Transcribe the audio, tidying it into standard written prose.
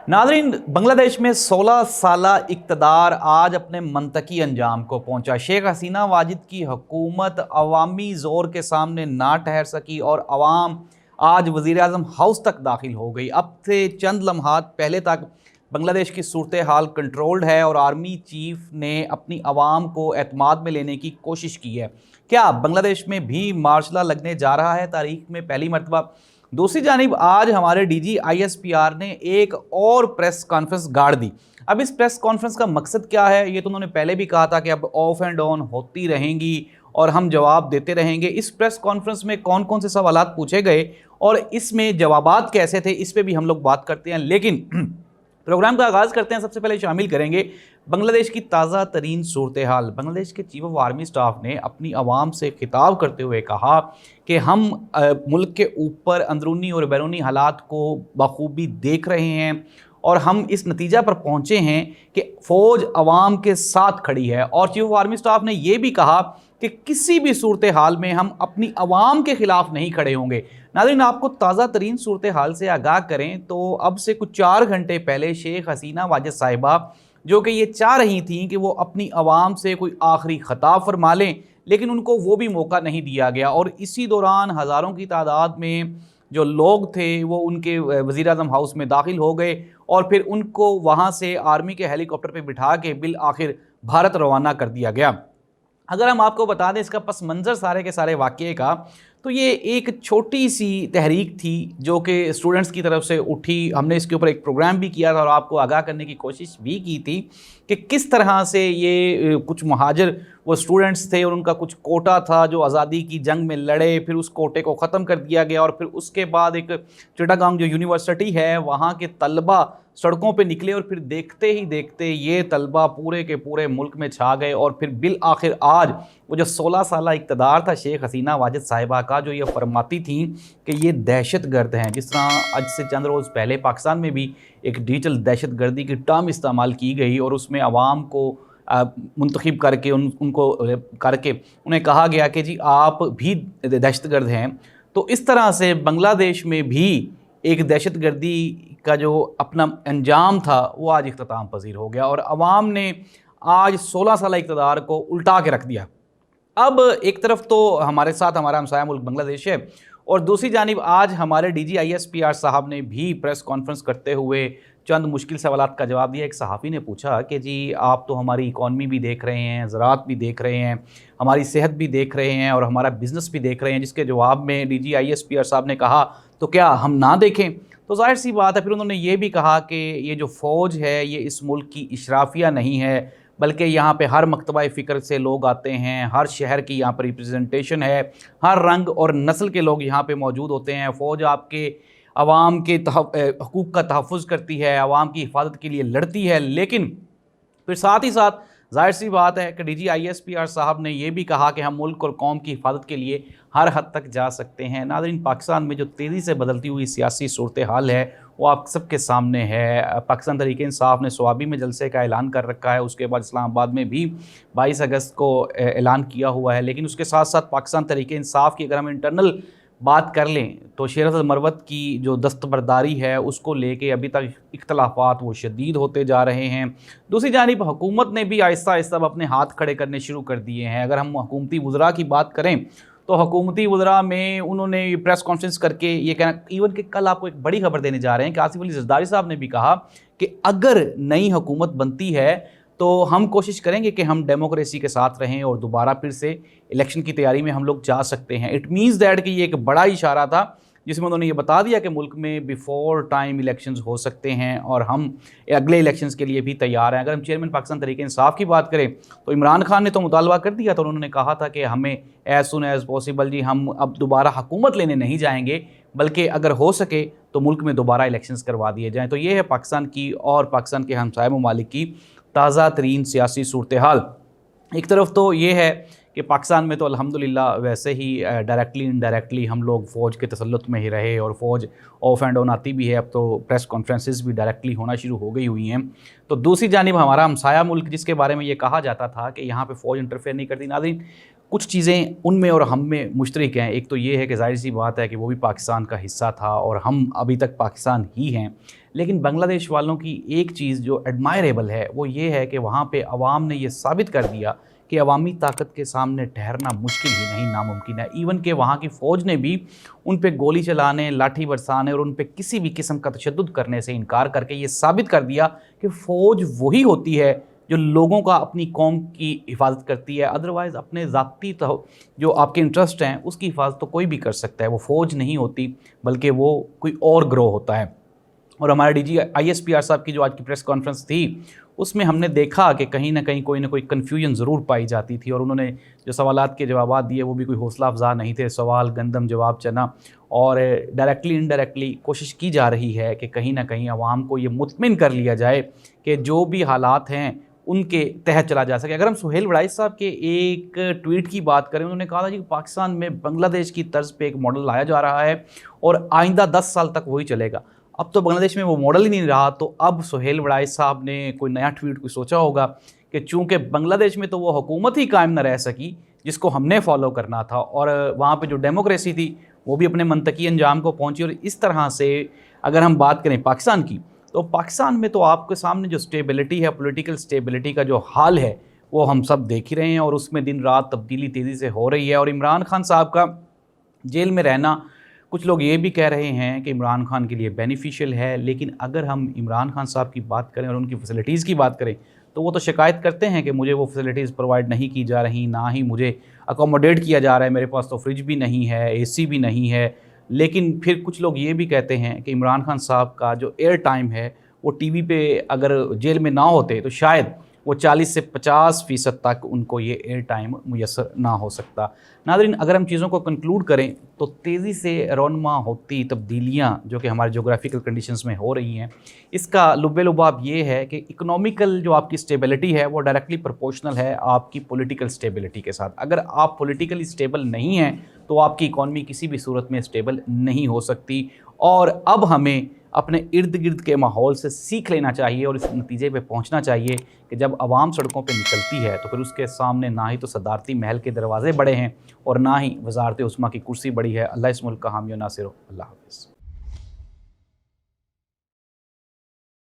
नाज़रीन, बांग्लादेश में 16 साला इक़्तिदार आज अपने मंतकी अंजाम को पहुंचा। शेख हसीना वाजिद की हुकूमत अवामी ज़ोर के सामने ना ठहर सकी और अवाम आज वज़ीर-ए-आज़म हाउस तक दाखिल हो गई। अब से चंद लम्हात पहले तक बांग्लादेश की सूरत हाल कंट्रोल्ड है और आर्मी चीफ ने अपनी आवाम को एतमाद में लेने की कोशिश की है। क्या बांग्लादेश में भी मार्शल लॉ लगने जा रहा है तारीख में पहली मरतबा? दूसरी जानिब आज हमारे डीजी ISPR ने एक और प्रेस कॉन्फ्रेंस गाड़ दी। अब इस प्रेस कॉन्फ्रेंस का मकसद क्या है, ये तो उन्होंने पहले भी कहा था कि अब ऑफ एंड ऑन होती रहेंगी और हम जवाब देते रहेंगे। इस प्रेस कॉन्फ्रेंस में कौन कौन से सवालात पूछे गए और इसमें जवाबात कैसे थे, इस पर भी हम लोग बात करते हैं। लेकिन प्रोग्राम का आगाज़ करते हैं। सबसे पहले शामिल करेंगे बांग्लादेश की ताज़ा तरीन सूरत हाल। बांग्लादेश के चीफ ऑफ आर्मी स्टाफ ने अपनी आवाम से खिताब करते हुए कहा कि हम मुल्क के ऊपर अंदरूनी और बैरूनी हालात को बखूबी देख रहे हैं और हम इस नतीजा पर पहुँचे हैं कि फ़ौज आवाम के साथ खड़ी है। और चीफ ऑफ आर्मी स्टाफ ने यह भी कहा कि किसी भी सूरत हाल में हम अपनी आवाम के ख़िलाफ़ नहीं खड़े होंगे। नाज़रीन, आपको ताज़ा तरीन सूरत हाल से आगाह करें तो अब से कुछ 4 घंटे पहले शेख हसीना वाजिद साहिबा, जो कि ये चाह रही थीं कि वो अपनी आवाम से कोई आखिरी ख़िताब फरमा लें, लेकिन उनको वो भी मौका नहीं दिया गया और इसी दौरान हज़ारों की तादाद में जो लोग थे वो उनके वज़ीर-ए-आज़म हाउस में दाखिल हो गए और फिर उनको वहाँ से आर्मी के हेलीकॉप्टर पर बिठा के बिल आखिर भारत रवाना कर दिया गया। अगर हम आपको बता दें इसका पस मंज़र सारे के सारे वाक़ये का, तो ये एक छोटी सी तहरीक थी जो कि स्टूडेंट्स की तरफ से उठी। हमने इसके ऊपर एक प्रोग्राम भी किया था और आपको आगाह करने की कोशिश भी की थी कि किस तरह से ये कुछ महाजिर वो स्टूडेंट्स थे और उनका कुछ कोटा था जो आज़ादी की जंग में लड़े, फिर उस कोटे को ख़त्म कर दिया गया और फिर उसके बाद एक चिटागांग जो यूनिवर्सिटी है वहाँ के तलबा सड़कों पे निकले और फिर देखते ही देखते ये तलबा पूरे के पूरे मुल्क में छा गए और फिर बिल आखिर आज वो जो 16 साला इक़्तिदार था शेख हसीना वाजिद साहिबा का, जो ये फरमाती थी कि ये दहशत गर्द हैं। जिस तरह आज से चंद रोज़ पहले पाकिस्तान में भी एक डिजिटल दहशत गर्दी की टर्म इस्तेमाल की गई और उसमें आवाम को मुंतखब करके उनको करके उन्हें कहा गया कि जी आप भी दहशत गर्द हैं, तो इस तरह से बांग्लादेश में भी एक दहशत गर्दी का जो अपना अंजाम था वो आज इख्तिताम पजीर हो गया और अवाम ने आज 16 साल इक़्तिदार को उल्टा के रख दिया। अब एक तरफ तो हमारे साथ हमारा हमसाया मुल्क बांग्लादेश है और दूसरी जानिब आज हमारे डीजी ISPR साहब ने भी प्रेस कॉन्फ्रेंस करते हुए चंद मुश्किल सवालात का जवाब दिया। एक सहाफ़ी ने पूछा कि जी आप तो हमारी इकॉनमी भी देख रहे हैं, ज़राअत भी देख रहे हैं, हमारी सेहत भी देख रहे हैं और हमारा बिज़नेस भी देख रहे हैं, जिसके जवाब में डीजी ISPR साहब ने कहा तो क्या हम ना देखें? तो ज़ाहिर सी बात है। फिर उन्होंने ये भी कहा कि ये जो फ़ौज है ये इस मुल्क की इशराफिया नहीं है, बल्कि यहाँ पे हर मकतबा फ़िक्र से लोग आते हैं, हर शहर की यहाँ पर रिप्रेजेंटेशन है, हर रंग और नस्ल के लोग यहाँ पे मौजूद होते हैं। फ़ौज आपके अवाम के हकूक़ का तहफ़्फ़ुज़ करती है, अवाम की हिफाजत के लिए लड़ती है। लेकिन फिर साथ ही साथ ज़ाहिर सी बात है कि डीजी ISPR साहब ने यह भी कहा कि हम मुल्क और कौम की हिफाजत के लिए हर हद तक जा सकते हैं। नाज़रीन, पाकिस्तान में जो तेज़ी से बदलती हुई सियासी सूरत हाल है वो आप सबके सामने है। पाकिस्तान तहरीक इंसाफ ने स्वाबी में जलसे का ऐलान कर रखा है, उसके बाद इस्लामाबाद में भी 22 अगस्त को ऐलान किया हुआ है। लेकिन उसके साथ साथ पाकिस्तान तहरीक इंसाफ की अगर हम इंटरनल बात कर लें तो शेर हसन मरवत की जो दस्तबरदारी है उसको लेके अभी तक इख्तलाफात वो शदीद होते जा रहे हैं। दूसरी जानिब हुकूमत ने भी आहिस्ता आहिस्ता अपने हाथ खड़े करने शुरू कर दिए हैं। अगर हम हुकूमती वज़रा की बात करें तो हुकूमती वज़रा में उन्होंने प्रेस कॉन्फ्रेंस करके ये कहना, इवन कि कल आपको एक बड़ी खबर देने जा रहे हैं कि आसिफ अली ज़रदारी साहब ने भी कहा कि अगर नई हुकूमत बनती है तो हम कोशिश करेंगे कि हम डेमोक्रेसी के साथ रहें और दोबारा फिर से इलेक्शन की तैयारी में हम लोग जा सकते हैं। इट मीन्स दैट कि ये एक बड़ा इशारा था जिसमें उन्होंने ये बता दिया कि मुल्क में बिफोर टाइम इलेक्शंस हो सकते हैं और हम अगले इलेक्शंस के लिए भी तैयार हैं। अगर हम चेयरमैन पाकिस्तान तहरीक इंसाफ की बात करें तो इमरान खान ने तो मुतालबा कर दिया था, तो उन्होंने कहा था कि हमें एज सुन एज़ पॉसिबल जी हम अब दोबारा हुकूमत लेने नहीं जाएंगे, बल्कि अगर हो सके तो मुल्क में दोबारा इलेक्शंस करवा दिए जाएँ। तो ये है पाकिस्तान की और पाकिस्तान के हमसाया ममालिक की ताज़ा तरीन सियासी सूरत हाल। एक तरफ तो ये है कि पाकिस्तान में तो अल्हम्दुलिल्लाह वैसे ही डायरेक्टली इनडायरेक्टली हम लोग फ़ौज के तसल्लुत में ही रहे और फ़ौज ऑफ एंड ऑन आती भी है। अब तो प्रेस कॉन्फ्रेंसेस भी डायरेक्टली होना शुरू हो गई हुई हैं। तो दूसरी जानिब हमारा हमसाया मुल्क जिसके बारे में ये कहा जाता था कि यहाँ पे फ़ौज इंटरफेयर नहीं करती, नाज़रीन कुछ चीज़ें उनमें और हम में मुश्तरक हैं। एक तो ये है कि ज़ाहिर सी बात है कि वो भी पाकिस्तान का हिस्सा था और हम अभी तक पाकिस्तान ही हैं, लेकिन बांग्लादेश वालों की एक चीज़ जो एडमायरेबल है वो ये है कि वहाँ पे अवाम ने ये साबित कर दिया कि अवामी ताकत के सामने ठहरना मुश्किल ही नहीं नामुमकिन है। इवन कि वहाँ की फ़ौज ने भी उन पे गोली चलाने, लाठी बरसाने और उन पे किसी भी किस्म का तशद्दुद करने से इनकार करके ये साबित कर दिया कि फ़ौज वही होती है जो लोगों का, अपनी कौम की हिफाजत करती है। अदरवाइज़ अपने ज़ाती जो आपके इंटरेस्ट हैं उसकी हिफाजत तो कोई भी कर सकता है, वो फ़ौज नहीं होती बल्कि वो कोई और ग्रोह होता है। और हमारे डीजी ISPR साहब की जो आज की प्रेस कॉन्फ्रेंस थी उसमें हमने देखा कि कहीं ना कहीं कोई ना कोई कन्फ्यूजन ज़रूर पाई जाती थी, और उन्होंने जो सवालात के जवाब दिए वो भी कोई हौसला अफजा नहीं थे। सवाल गंदम जवाब चना, और डायरेक्टली इनडायरेक्टली कोशिश की जा रही है कि कहीं ना कहीं आवाम को ये मुतमिन कर लिया जाए कि जो भी हालात हैं उनके तहत चला जा सके। अगर हम सुहेल वड़ाइच साहब के एक ट्वीट की बात करें, उन्होंने कहा था जी पाकिस्तान में बांग्लादेश की तर्ज पे एक मॉडल लाया जा रहा है और आइंदा 10 साल तक वही चलेगा। अब तो बांग्लादेश में वो मॉडल ही नहीं रहा, तो अब सुहेल वड़ाइच साहब ने कोई नया ट्वीट को सोचा होगा कि चूंकि बांग्लादेश में तो वो हुकूमत ही कायम न रह सकी जिसको हमने फॉलो करना था, और वहाँ पे जो डेमोक्रेसी थी वो भी अपने मंतकी अंजाम को पहुँची। और इस तरह से अगर हम बात करें पाकिस्तान की, तो पाकिस्तान में तो आपके सामने जो स्टेबिलिटी है, पॉलिटिकल स्टेबिलिटी का जो हाल है वो हम सब देख ही रहे हैं, और उसमें दिन रात तब्दीली तेज़ी से हो रही है। और इमरान खान साहब का जेल में रहना, कुछ लोग ये भी कह रहे हैं कि इमरान खान के लिए बेनिफिशियल है। लेकिन अगर हम इमरान खान साहब की बात करें और उनकी फैसिलिटीज़ की बात करें, तो वो तो शिकायत करते हैं कि मुझे वो फैसिलिटीज़ प्रोवाइड नहीं की जा रही, ना ही मुझे अकोमोडेट किया जा रहा है, मेरे पास तो फ्रिज भी नहीं है, AC भी नहीं है। लेकिन फिर कुछ लोग ये भी कहते हैं कि इमरान खान साहब का जो एयर टाइम है वो TV पे अगर जेल में ना होते तो शायद वो 40 से 50% तक उनको ये एयर टाइम मुयसर ना हो सकता। नाज़रीन, अगर हम चीज़ों को कंक्लूड करें तो तेज़ी से रौनमा होती तब्दीलियाँ जो कि हमारे जोग्राफिकल कंडीशंस में हो रही हैं, इसका लुब्बे-लुबाब ये है कि इकोनॉमिकल जो आपकी स्टेबिलिटी है वो डायरेक्टली प्रोपोर्शनल है आपकी पॉलिटिकल स्टेबिलिटी के साथ। अगर आप पॉलिटिकली स्टेबल नहीं हैं तो आपकी इकॉनमी किसी भी सूरत में स्टेबल नहीं हो सकती। और अब हमें अपने इर्द गिर्द के माहौल से सीख लेना चाहिए और इस नतीजे पे पहुंचना चाहिए कि जब आवाम सड़कों पे निकलती है तो फिर उसके सामने ना ही तो सदारती महल के दरवाजे बड़े हैं और ना ही वजारत उस्मा की कुर्सी बड़ी है। अल्लाह इस मुल्क का हामी व नासिर हो। अल्लाह हाफ़िज़।